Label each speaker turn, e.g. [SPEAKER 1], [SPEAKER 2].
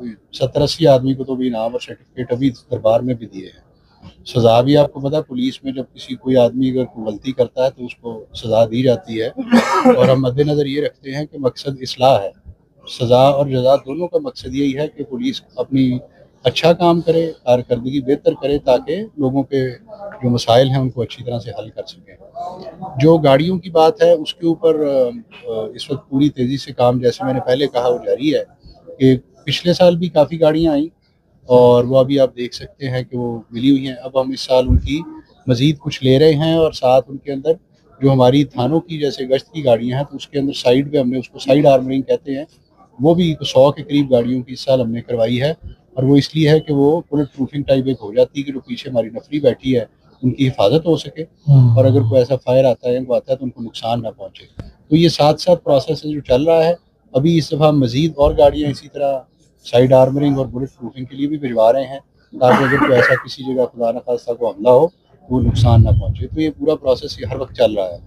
[SPEAKER 1] कोई 70-80 आदमी को तो भी इनाम और सर्टिफिकेट अभी दरबार में भी दिए हैं। सज़ा भी आपको पता है, पुलिस में जब किसी कोई आदमी अगर कोई गलती करता है तो उसको सज़ा दी जाती है, और हम मद्देनज़र ये रखते हैं कि मकसद इस्लाह है। सज़ा और जज़ा दोनों का मकसद यही है कि पुलिस अपनी अच्छा काम करे, कारकर्दगी बेहतर करे, ताकि लोगों के जो मसाइल हैं उनको अच्छी तरह से हल कर सकें। जो गाड़ियों की बात है उसके ऊपर इस वक्त पूरी तेज़ी से काम, जैसे मैंने पहले कहा, वो जारी है। कि पिछले साल भी काफ़ी गाड़ियाँ आई और वो अभी आप देख सकते हैं कि वो मिली हुई हैं। अब हम इस साल उनकी मज़ीद कुछ ले रहे हैं, और साथ उनके अंदर जो हमारी थानों की जैसे गश्त की गाड़ियाँ हैं, तो उसके अंदर साइड पे हमने उसको साइड आर्मरिंग कहते हैं, वो भी 100 के करीब गाड़ियों की इस साल हमने करवाई है। और वो इसलिए है कि वो बुलेट प्रूफिंग टाइप एक हो जाती है कि जो पीछे हमारी नफरी बैठी है उनकी हिफाजत हो सके, और अगर कोई ऐसा फायर आता है वो आता है तो उनको नुकसान ना पहुँचे। तो ये साथ साथ प्रोसेस है जो चल रहा है। अभी इस दफ़ा मज़ीद और गाड़ियाँ इसी तरह साइड आर्मरिंग और बुलेट प्रूफिंग के लिए भी भिजवा रहे हैं, ताकि अगर कोई ऐसा किसी जगह खुदा न खास्ता को हमला हो तो वो नुकसान ना पहुँचे। तो ये पूरा प्रोसेस हर वक्त चल रहा है।